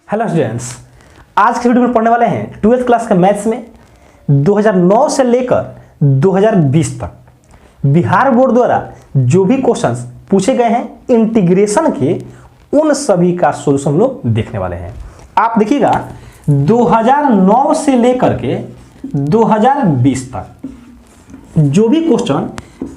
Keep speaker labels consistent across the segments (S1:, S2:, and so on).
S1: Hello students, आज के video में पढ़ने वाले हैं 12th क्लास के मैथ्स में 2009 से लेकर 2020 तक बिहार बोर्ड द्वारा जो भी क्वेश्चंस पूछे गए हैं इंटीग्रेशन के, उन सभी का सॉल्यूशन हम लोग देखने वाले हैं। आप देखिएगा 2009 से लेकर के 2020 तक जो भी क्वेश्चन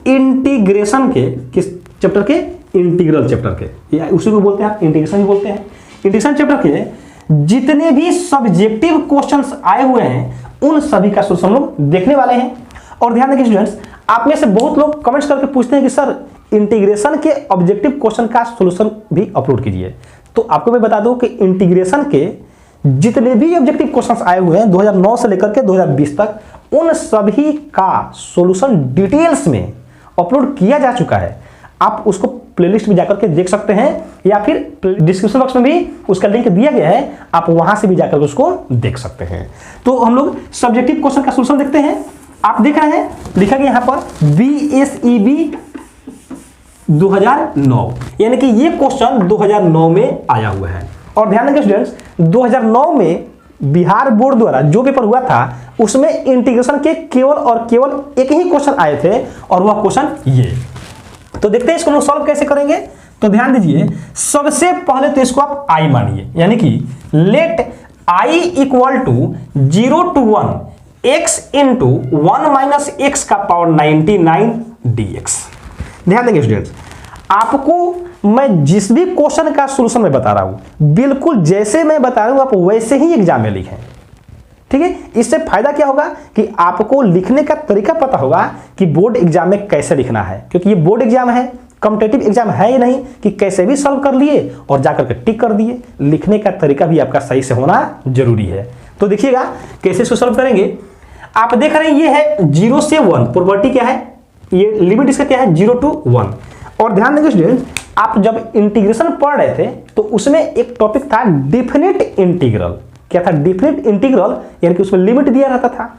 S1: इंटीग्रेशन के, किस चैप्टर के, इंटीग्रल चैप्टर के, या उसी को बोलते हैं आप इंटीग्रेशन ही बोलते हैं। इंटीग्रेशन चैप्टर के जितने भी सब्जेक्टिव क्वेश्चंस आए हुए हैं उन सभी का सॉल्यूशन हम लोग देखने वाले हैं। और ध्यान रखिए स्टूडेंट्स, आप में से बहुत लोग कमेंट्स करके पूछते हैं कि सर इंटीग्रेशन के ऑब्जेक्टिव क्वेश्चन का सॉल्यूशन भी अपलोड कीजिए। तो आपको मैं बता दूं कि इंटीग्रेशन के जितने भी ऑब्जेक्टिव क्वेश्चंस आए हुए हैं 2009 से लेकर के 2020 तक, उन सभी का सॉल्यूशन डिटेल्स में अपलोड किया जा चुका है। आप उसको प्लेलिस्ट में जाकर के देख सकते हैं या फिर डिस्क्रिप्शन बॉक्स में भी उसका लिंक दिया गया है, आप वहां से भी जाकर उसको देख सकते हैं। तो हम लोग सब्जेक्टिव क्वेश्चन का सॉल्यूशन देखते हैं। आप देख रहे हैं लिखा गया यहां पर BSEB 2009, यानी कि ये क्वेश्चन 2009 में आया हुआ है। और ध्यान रखिए स्टूडेंट्स, 2009 में बिहार बोर्ड द्वारा जो पेपर हुआ था उसमें इंटीग्रेशन के केवल और केवल एक ही क्वेश्चन आए थे, और वह क्वेश्चन ये। तो देखते हैं इसको हम सॉल्व कैसे करेंगे। तो ध्यान दीजिए, सबसे पहले तो इसको आप i मानिए, यानी कि let i equal to 0 to 1 x into 1 minus X का पावर 99 dx। ध्यान देंगे स्टूडेंट्स, आपको मैं जिस भी क्वेश्चन का सॉल्यूशन मैं बता रहा हूं, बिल्कुल जैसे मैं बता रहा हूं आप वैसे ही एग्जाम में लिखें, ठीक है। इससे फायदा क्या होगा कि आपको लिखने का तरीका पता होगा कि बोर्ड एग्जाम में कैसे लिखना है, क्योंकि ये बोर्ड एग्जाम है, कॉम्पिटिटिव एग्जाम है ही नहीं कि कैसे भी सॉल्व कर लिए और जाकर के टिक कर दिए। लिखने का तरीका भी आपका सही से होना जरूरी है। तो देखिएगा कैसे इसको सॉल्व करेंगे। आप देख रहे हैं ये है 0 से 1, प्रॉपर्टी क्या है, ये लिमिट इसका क्या है 0 to 1। और ध्यान देंगे स्टूडेंट, आप जब इंटीग्रेशन पढ़ रहे थे तो उसमें एक टॉपिक था डिफिनिट इंटीग्रल। क्या था? डिफिनिट इंटीग्रल, यानी कि उसमें लिमिट दिया रहता था,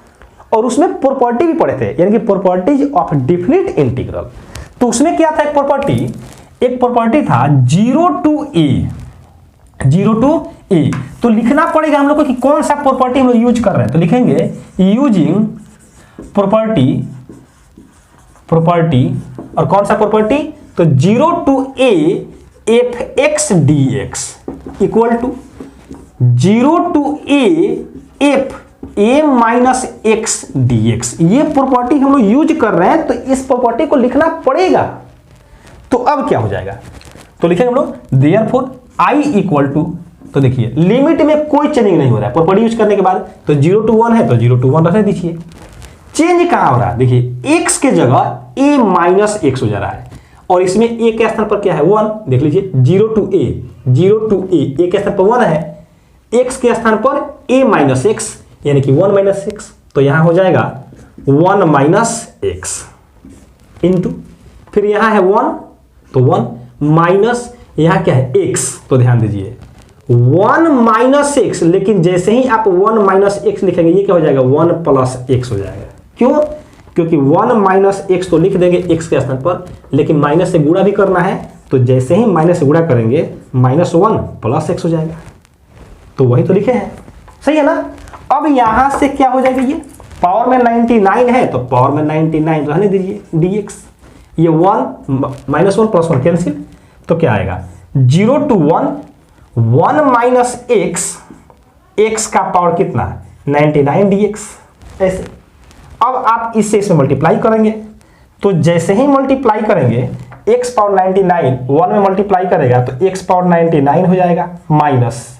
S1: और उसमें प्रॉपर्टी भी पढ़े थे, यानी कि प्रॉपर्टीज ऑफ डिफिनिट इंटीग्रल। तो उसमें क्या था, एक प्रॉपर्टी था 0 to a। तो लिखना पड़ेगा हम लोग को कि कौन सा प्रॉपर्टी हम लोग यूज कर रहे हैं। तो लिखेंगे यूजिंग प्रॉपर्टी, और कौन सा प्रॉपर्टी, तो 0 to a f(x) dx equal to 0 to a minus X dx। ये प्रॉपर्टी हम लोग यूज कर रहे हैं, तो इस प्रॉपर्टी को लिखना पड़ेगा। तो अब क्या हो जाएगा, तो लिखेंगे हम लोग देयरफॉर i इक्वल टू, तो देखिए लिमिट में कोई चेंजिंग नहीं हो रहा है प्रॉपर्टी यूज करने के बाद। तो 0 to 1 है तो 0 to 1 रहने दीजिए। चेंज कहां हो रहा है, देखिए x के जगह a माइनस एक्स हो जा रहा है, और इसमें a के स्थान पर क्या है 1। देख लीजिए 0 to a के स्थान पर 1 है, x के स्थान पर a माइनस एक्स यानी कि 1 माइनस एक्स। तो यहां हो जाएगा 1 माइनस एक्स इंटू, फिर यहां है 1 तो 1 माइनस यहां क्या है x। तो ध्यान दीजिए 1 माइनस एक्स, लेकिन जैसे ही आप 1 माइनस एक्स लिखेंगे ये क्या हो जाएगा 1 प्लस एक्स हो जाएगा। क्यों? क्योंकि 1 माइनस एक्स तो लिख देंगे x के स्थान पर, लेकिन माइनस से गुणा भी करना है, तो जैसे ही माइनस से गुणा करेंगे -1 प्लस एक्स हो जाएगा। तो वही तो लिखे हैं, सही है ना। अब यहां से क्या हो जाएगा, ये पावर में 99 है तो पावर में 99 रहने दीजिए dx। ये 1 -1 प्लस 1 कैंसिल, तो क्या आएगा 0 to 1 माइनस एक्स का पावर कितना है 99 dx। ऐसे अब आप इससे इसमें मल्टीप्लाई करेंगे, तो जैसे ही मल्टीप्लाई करेंगे x पावर 99 1 में मल्टीप्लाई करेगा तो x पावर 99 हो जाएगा, माइनस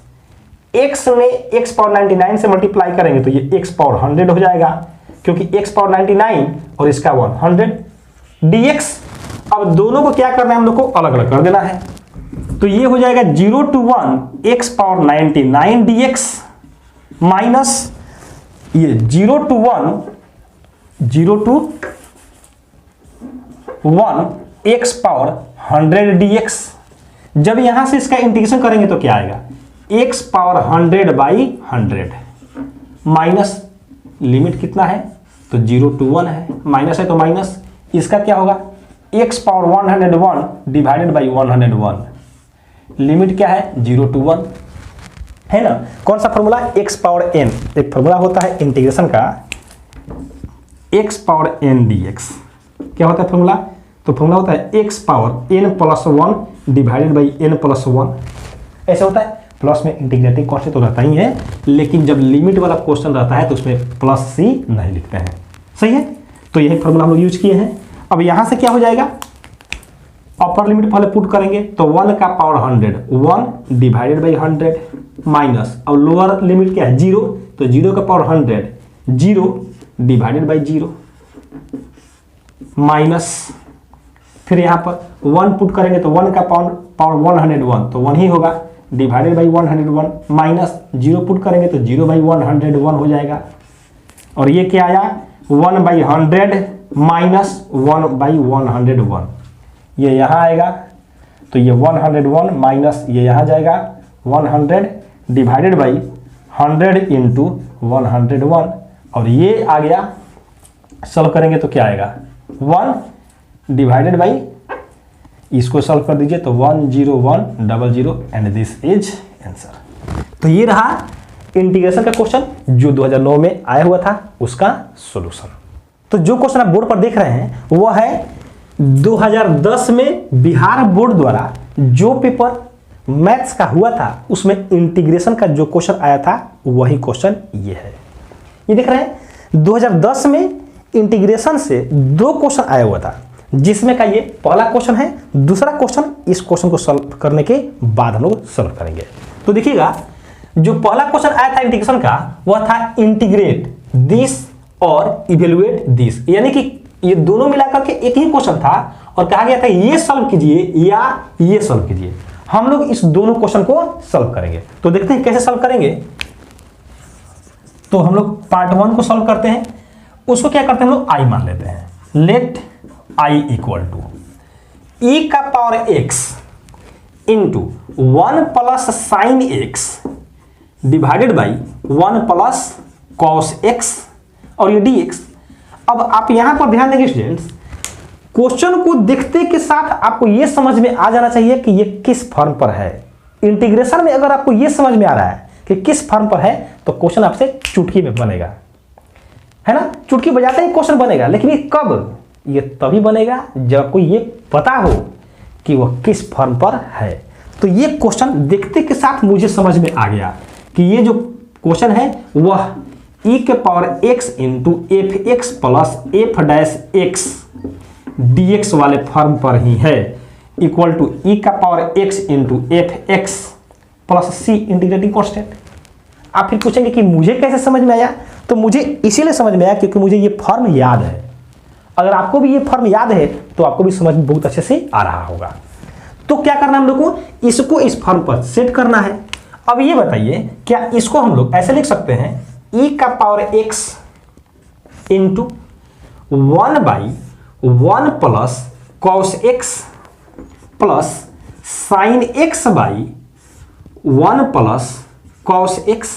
S1: x में x पावर 99 से मल्टीप्लाई करेंगे तो ये x पावर 100 हो जाएगा, क्योंकि x पावर 99 और इसका 100 dx। अब दोनों को क्या करना है, हम लोग को अलग अलग कर देना है। तो ये हो जाएगा 0 to 1 x power 99 dx minus ये 0 to 1 x पावर 100 dx। जब यहां से इसका इंटीग्रेशन करेंगे तो क्या आएगा x पावर 100/100 माइनस लिमिट कितना है, तो 0 to 1 है, माइनस है तो माइनस, इसका क्या होगा x power 101 divided by 101। Limit क्या है 0 to 1, है ना। कौन सा फॉर्मूला, x पावर n, एक फॉर्मूला होता है इंटीग्रेशन का x पावर n dx। क्या होता है फॉर्मूला, तो फॉर्मूला होता है x power n plus 1 divided by n plus 1। ऐसा होता है, प्लस में इंटीग्रेटिंग कांस्टेंट तो रहता ही है, लेकिन जब लिमिट वाला क्वेश्चन रहता है तो उसमें प्लस सी नहीं लिखते हैं। सही है, तो यही फॉर्मूला हम लोग यूज किए हैं। अब यहां से क्या हो जाएगा, अपर लिमिट पहले पुट करेंगे तो 1 का पावर 100, 1 डिवाइडेड बाई 100 माइनस, अब लोअर लिमिट क्या है 0, तो 0 का पावर 100, 0 डिवाइडेड बाई 0 माइनस, फिर यहाँ पर 1 पुट करेंगे तो 1 का पावर 101 तो 1 ही होगा, डिवाइडेड बाई 101 माइनस 0 पुट करेंगे तो 0 बाई 101 हो जाएगा। और ये क्या आया 1 बाई 100 माइनस 1 बाई 101, ये यहाँ आएगा तो ये 101 माइनस ये यहाँ जाएगा 100 डिवाइडेड बाई 100 इंटू 101, और ये आ गया, सॉल्व करेंगे तो क्या आएगा 1 डिवाइडेड बाई, इसको सॉल्व कर दीजिए तो 10100 एंड दिस इज आंसर। तो ये रहा इंटीग्रेशन का क्वेश्चन जो 2009 में आया हुआ था, उसका सॉल्यूशन। तो जो क्वेश्चन आप बोर्ड पर देख रहे हैं वो है 2010 में बिहार बोर्ड द्वारा जो पेपर मैथ्स का हुआ था उसमें इंटीग्रेशन का जो क्वेश्चन आया था वही क्वेश्चन ये है। ये देख रहे हैं 2010 में इंटीग्रेशन से 2 क्वेश्चन आया हुआ था, जिसमें का ये पहला क्वेश्चन है, दूसरा क्वेश्चन इस क्वेश्चन को सॉल्व करने के बाद हम लोग सॉल्व करेंगे। तो देखिएगा जो पहला क्वेश्चन आया था इंटीग्रेशन का वह था इंटीग्रेट दिस और इवेलुएट दिस, यानी कि ये दोनों मिलाकर के एक ही क्वेश्चन था और कहा गया था ये सॉल्व कीजिए या ये सॉल्व कीजिए। हम लोग इस दोनों क्वेश्चन को सॉल्व करेंगे, तो देखते हैं कैसे सॉल्व करेंगे। तो हम लोग पार्ट 1 को सॉल्व करते हैं, उसको क्या करते हैं हम लोग i मान लेते हैं। Let i equal to e का power x into 1 plus sine x divided by 1 plus cos x और ये dx। अब आप यहां पर ध्यान देंगे स्टूडेंट्स, क्वेश्चन को देखते के साथ आपको यह समझ में आ जाना चाहिए कि यह किस फॉर्म पर है। इंटीग्रेशन में अगर आपको यह समझ में आ रहा है कि किस फॉर्म पर है तो क्वेश्चन आपसे चुटकी में बनेगा, है ना, चुटकी बजाते ही क्वेश्चन बनेगा। लेकिन ये कब, ये तभी बनेगा जब आपको ये पता हो कि वह किस फॉर्म पर है। तो ये क्वेश्चन देखते के साथ मुझे समझ में आ गया कि ये जो क्वेश्चन है वह e के power x into f x plus f dash x dx वाले फॉर्म पर ही है, इक्वल टू e का power x into f x plus c integrating constant. आप फिर पूछेंगे कि मुझे कैसे समझ में आया, तो मुझे इसीलिए समझ में आया क्योंकि मुझे ये फॉर्म याद है। अगर आपको भी ये फॉर्म याद है तो आपको भी समझ में बहुत अच्छे से आ रहा होगा। तो क्या करना हम लोग को, इसको इस फॉर्म पर सेट करना है। अब ये बताइए क्या इसको हम लोग ऐसे लिख सकते हैं e का power x into 1 by 1 plus cos x plus sine x by 1 plus cos x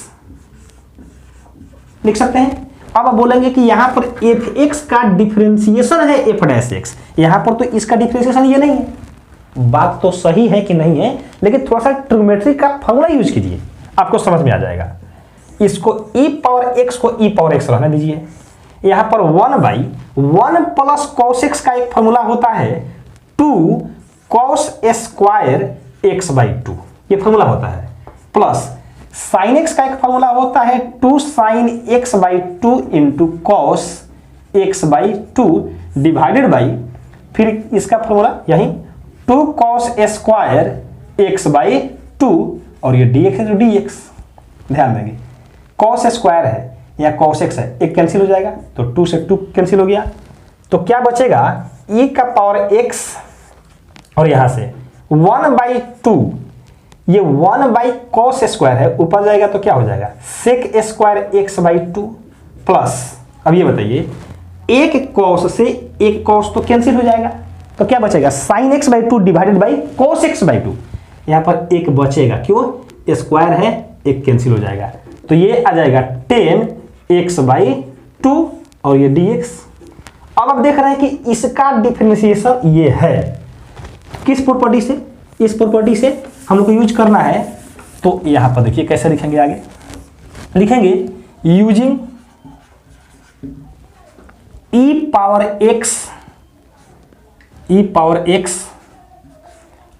S1: लिख सकते हैं। अब आप बोलेंगे कि यहां पर एफ एक्स का डिफरेंशिएशन है एफ डैश एक्स, यहां पर तो इसका डिफरेंशिएशन ये नहीं है। बात तो सही है कि नहीं है, लेकिन थोड़ा सा ट्रिग्नोमेट्री का फॉर्मूला यूज कीजिए, आपको समझ में आ जाएगा। इसको e पावर x को e पावर x रहने दीजिए। यहां पर 1 बाई 1 प्लस कॉस x का एक फॉर्मूला होता है 2 कॉस स्क्वायर x बाई 2, ये फॉर्मूला होता है, प्लस साइन x का एक फॉर्मूला होता है 2 sine x by 2 into cos x by 2 divided by, फिर इसका फॉर्मूला यही 2 कॉस स्क्वायर x बाई 2 और ये dx है तो dx। ध्यान देंगे कॉस स्क्वायर है या कॉस x है, एक कैंसिल हो जाएगा तो 2 से 2 कैंसिल हो गया, तो क्या बचेगा e का पावर x और यहां से 1 बाई 2, ये 1 बाई कॉस स्क्वायर है, ऊपर जाएगा तो क्या हो जाएगा sec square x by 2 plus, अब ये बताइए एक कॉस से एक कॉस तो कैंसिल हो जाएगा, तो क्या बचेगा sine x by 2 divided by cos x by 2, यहां पर एक बचेगा, क्यों स्क्वायर है, एक कैंसिल हो जाएगा, तो ये आ जाएगा 10x बाई 2 और ये dx। अब आप देख रहे हैं कि इसका डिफरेंशिएशन ये है, किस प्रॉपर्टी से, इस प्रॉपर्टी से हम लोग को यूज करना है तो यहां पर देखिए कैसे लिखेंगे, आगे लिखेंगे यूजिंग e पावर x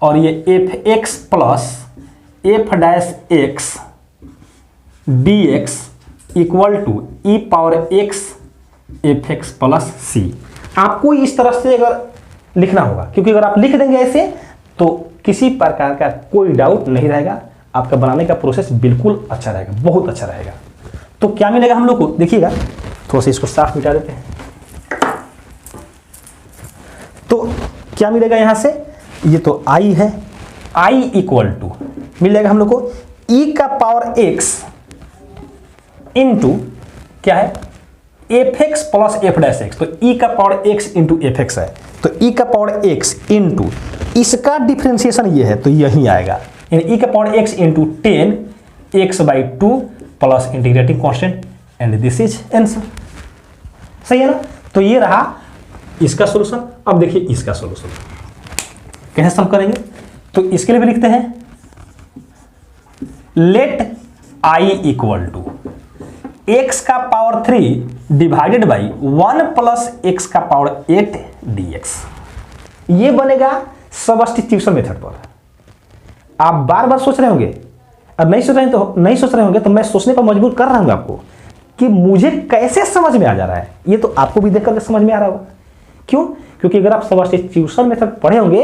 S1: और ये fx plus f dash x dx equal to e power x fx plus c। आपको इस तरह से अगर लिखना होगा, क्योंकि अगर आप लिख देंगे ऐसे तो किसी प्रकार का कोई डाउट नहीं रहेगा, आपका बनाने का प्रोसेस बिल्कुल अच्छा रहेगा, बहुत अच्छा रहेगा। तो क्या मिलेगा हम लोग को, देखिएगा थोड़ा सा इसको साफ मिटा देते हैं। तो क्या मिलेगा यहां से, ये तो i है, i इक्वल टू मिल जाएगा हम लोग को e का पावर x इंटू क्या है fx plus f dash x। तो e का पावर x इंटू fx है, तो e का पावर x इंटू इसका डिफरेंशिएशन ये है तो यही आएगा, यानी e का power x into 10x/2 plus integrating constant and this is answer. सही है ना। तो ये रहा इसका सॉल्यूशन। अब देखिए इसका सॉल्यूशन कैसे सॉल्व करेंगे, तो इसके लिए भी लिखते हैं let i equal to x का power 3 divided by 1 plus x का पावर 8 dx। ये बनेगा सब्स्टिट्यूशन मेथड पर। आप बार बार सोच रहे होंगे, अब नहीं सोच रहे होंगे तो मैं सोचने पर मजबूर कर रहा हूं आपको कि मुझे कैसे समझ में आ जा रहा है। ये तो आपको भी देख करके समझ में आ रहा होगा। क्यों? क्योंकि अगर आप सब्स्टिट्यूशन मेथड पढ़े होंगे,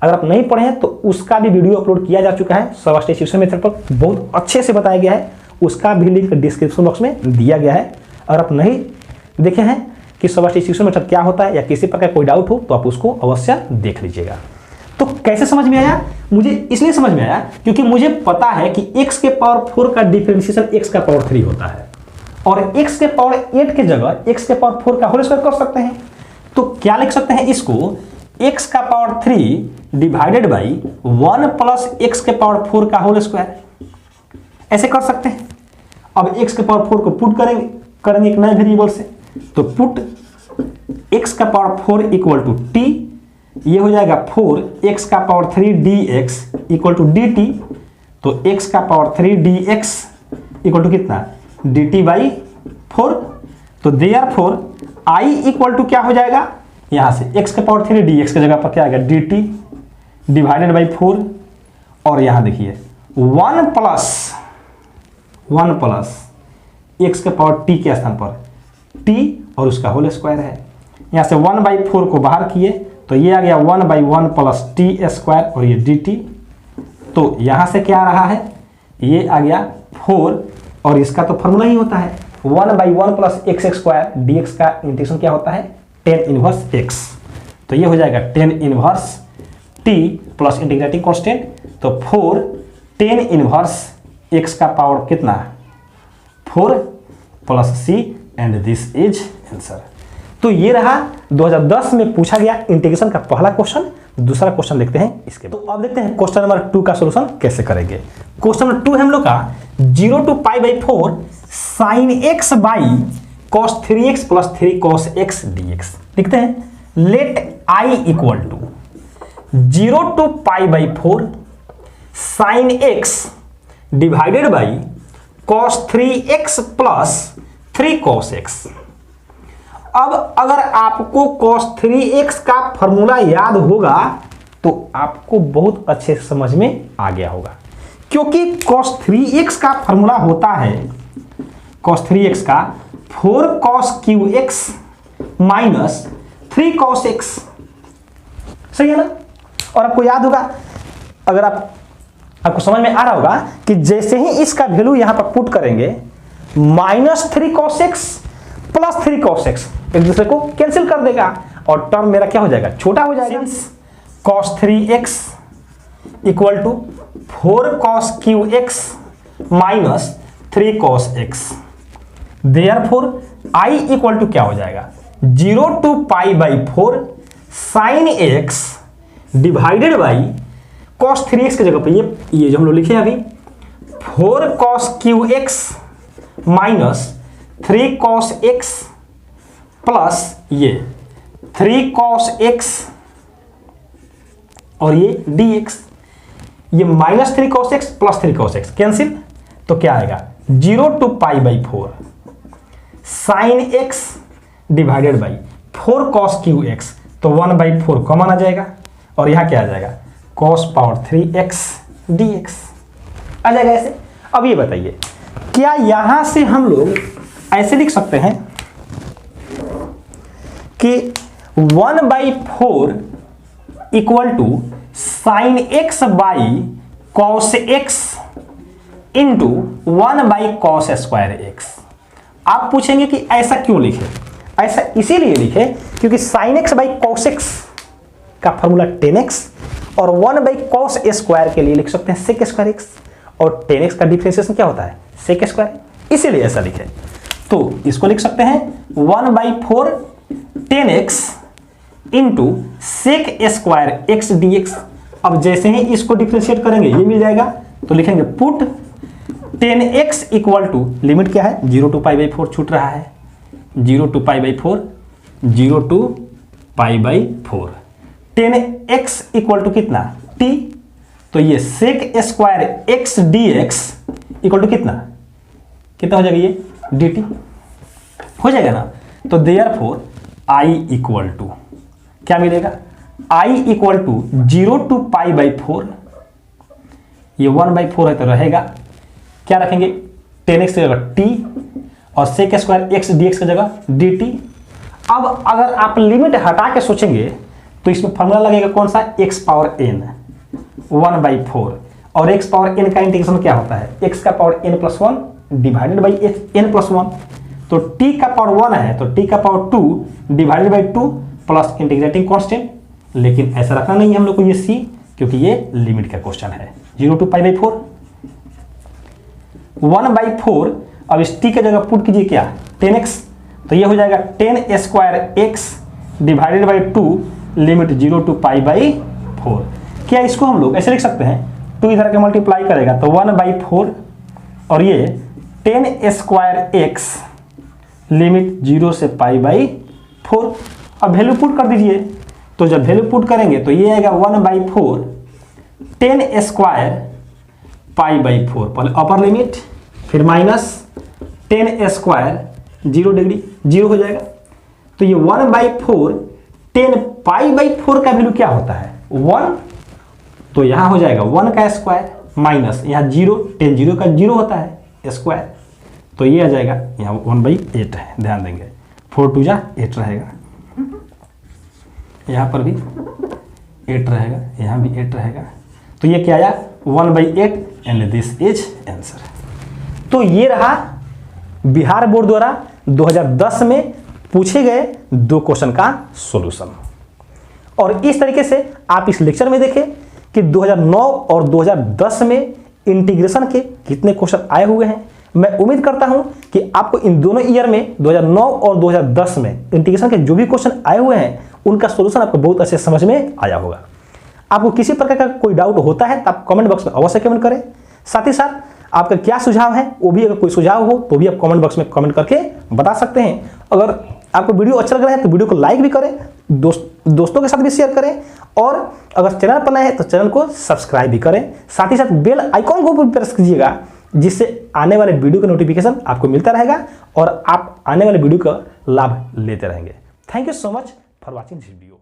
S1: अगर आप नहीं पढ़े हैं तो उसका भी वीडियो अपलोड किया जा चुका है, सब्स्टिट्यूशन मेथड पर बहुत अच्छे से बताया गया है, उसका भी लिंक डिस्क्रिप्शन बॉक्स में दिया गया है। अगर आप नहीं देखे हैं कि सब्स्टिट्यूशन मेथड क्या होता है या किसी प्रकार कोई डाउट हो तो आप उसको अवश्य देख लीजिएगा। तो कैसे समझ में आया, मुझे इसलिए समझ में आया क्योंकि मुझे पता है कि x के पावर 4 का डिफरेंशिएशन x का पावर 3 होता है और x के पावर 8 के जगह x के पावर 4 का होल स्क्वायर कर सकते हैं। तो क्या लिख सकते हैं इसको, x का power 3 divided by 1 plus x के पावर 4 का होल स्क्वायर, ऐसे कर सकते हैं। अब x के पावर 4 को पुट करेंगे एक नए वेरिएबल से, तो पुट x का पावर 4 इक्वल टू t, ये हो जाएगा 4x का power 3 dx equal to dt। तो x का पावर 3 dx इक्वल टू कितना, dt बाई 4। तो देयरफॉर i इक्वल टू क्या हो जाएगा, यहां से x के पावर 3 dx की जगह पर क्या आएगा dt डिवाइडेड बाई 4, और यहां देखिए 1 प्लस x के पावर t के स्थान पर t और उसका होल स्क्वायर है। यहां से 1/4 को बाहर किए तो ये आ गया 1/1 प्लस टी स्क्वायर और ये dt। तो यहां से क्या आ रहा है, ये आ गया 4 और इसका तो फॉर्मूला ही होता है 1/1 प्लस x स्क्वायर dx का इंटीग्रेशन क्या होता है tan इनवर्स x। तो ये हो जाएगा tan inverse t plus integrating constant, तो 4 tan इनवर्स x का पावर कितना 4 plus c and this is answer. तो ये रहा 2010 में पूछा गया इंटीग्रेशन का पहला क्वेश्चन। दूसरा क्वेश्चन देखते हैं इसके। तो अब देखते हैं क्वेश्चन नंबर 2 का सॉल्यूशन कैसे करेंगे। क्वेश्चन नंबर 2 है हम लोग का 0 to π/4 sin x by cos 3x plus 3 cos x dx। लिखते हैं let i equal to 0 to π/4 sin x divided by cos 3x plus 3 cos x। अब अगर आपको cos 3x का फॉर्मूला याद होगा तो आपको बहुत अच्छे से समझ में आ गया होगा, क्योंकि cos 3x का फॉर्मूला होता है cos 3x का 4 cos qx minus 3 cos x। सही है ना। और आपको याद होगा, अगर आपको समझ में आ रहा होगा कि जैसे ही इसका वैल्यू यहां पर पुट करेंगे -3 cos x plus 3 cos x एक दूसरे को कैंसिल कर देगा और टर्म मेरा क्या हो जाएगा, छोटा हो जाएगा। cos 3x equal to 4 cos qx minus 3 cos x। Therefore i equal to क्या हो जाएगा 0 to π/4 sin x divided by cos 3x की जगह पे ये जो हम लोग लिखे हैं अभी 4 cos qx minus 3 cos x plus ये 3 cos x और ये dx। ये -3 cos x plus 3 cos x cancel, तो क्या आएगा 0 to π/4 sine x divided by 4 cos QX, तो 1/4 कॉमन आ जाएगा और यहाँ क्या आ जाएगा cos पावर 3x dx आ जाएगा ऐसे। अब ये बताइए क्या यहां से हम लोग ऐसे लिख सकते हैं कि 1/4 equal to sine x by cos x into 1/cos square x। आप पूछेंगे कि ऐसा क्यों लिखे, ऐसा इसीलिए लिखे क्योंकि sine x by cos x का फॉर्मूला 10x और 1/cos स्क्वायर के लिए लिख सकते हैं sec स्क्वायर x, और 10x का डिफरेंशिएशन क्या होता है sec स्क्वायर, इसीलिए ऐसा लिखे। तो इसको लिख सकते हैं 1/4 10x into sec square x dx। अब जैसे ही इसको डिफरेंशिएट करेंगे ये मिल जाएगा, तो लिखेंगे put 10x equal to limit क्या है 0 to π/4 छूट रहा है 0 to π/4 0 to π/4 10x equal to कितना t, तो ये sec square x dx equal to कितना हो जाएगा ये dt हो जाएगा ना। तो देयरफॉर I इक्वल टू क्या मिलेगा I इक्वल टू 0 to π/4, ये 1/4 है तो रहेगा क्या रखेंगे 10x की जगह t और sec स्क्वायर x dx की जगह dt। अब अगर आप लिमिट हटा के सोचेंगे तो इसमें फॉर्मूला लगेगा कौन सा x पावर n 1/4, और x पावर n का इंटीग्रेशन क्या होता है x का power n plus 1 divided by n plus 1, तो t का पावर 1 है तो t का power 2 divided by 2 plus integrating constant. लेकिन ऐसा रखना नहीं है हम लोग को ये c, क्योंकि ये लिमिट का क्वेश्चन है 0 to π/4 1/4। अब इस t के जगह पुट कीजिए क्या 10x, तो ये हो जाएगा 10 square x divided by 2 limit 0 to π/4। क्या इसको हम लोग ऐसे लिख सकते हैं 2 इधर के मल्टीप्लाई करेगा तो 1/4 और ये 10 स्क्वायर x लिमिट 0 से π/4। अब वैल्यू पुट कर दीजिए, तो जब वैल्यू पुट करेंगे तो ये आएगा 1/4 10 स्क्वायर π/4 पहले अपर लिमिट फिर माइनस 10 स्क्वायर 0 डिग्री 0 हो जाएगा। तो ये 1/4 10 π/4 का वैल्यू क्या होता है 1, तो यहां हो जाएगा 1 का स्क्वायर माइनस यहाँ 0 10 0 का 0 होता है स्क्वायर, तो ये आ जाएगा यहाँ 1/8 है, ध्यान देंगे 4 2 जा 8 रहेगा, यहाँ पर भी 8 रहेगा, यहाँ भी 8 रहेगा, तो ये क्या आया 1/8 एंड दिस इज आंसर। तो ये रहा बिहार बोर्ड द्वारा 2010 में पूछे गए 2 क्वेश्चन का सॉल्यूशन। और इस तरीके से आप इस लेक्चर में देखें कि 2009 और 2010 में इंटीग्रेशन के कितने क्वेश्चन आए हुए हैं। मैं उम्मीद करता हूं कि आपको इन दोनों ईयर में 2009 और 2010 में इंटीग्रेशन के जो भी क्वेश्चन आए हुए हैं उनका सॉल्यूशन आपको बहुत अच्छे समझ में आया होगा। आपको किसी प्रकार का कोई डाउट होता है तो आप कमेंट बॉक्स में अवश्य कमेंट करें। साथ ही साथ आपका क्या सुझाव है वो भी, अगर कोई सुझाव हो तो भी आप कमेंट बॉक्स में कमेंट करके बता सकते हैं। अगर आपको वीडियो अच्छा लग रहा है तो वीडियो को लाइक भी करें, दोस्तों के साथ भी शेयर करें, और अगर चैनल पर नए हैं तो चैनल को सब्सक्राइब भी करें। साथ ही साथ बेल आइकॉन को भी प्रेस कीजिएगा, जिससे आने वाले वीडियो का नोटिफिकेशन आपको मिलता रहेगा और आप आने वाले वीडियो का लाभ लेते रहेंगे। Thank you so much for watching this video.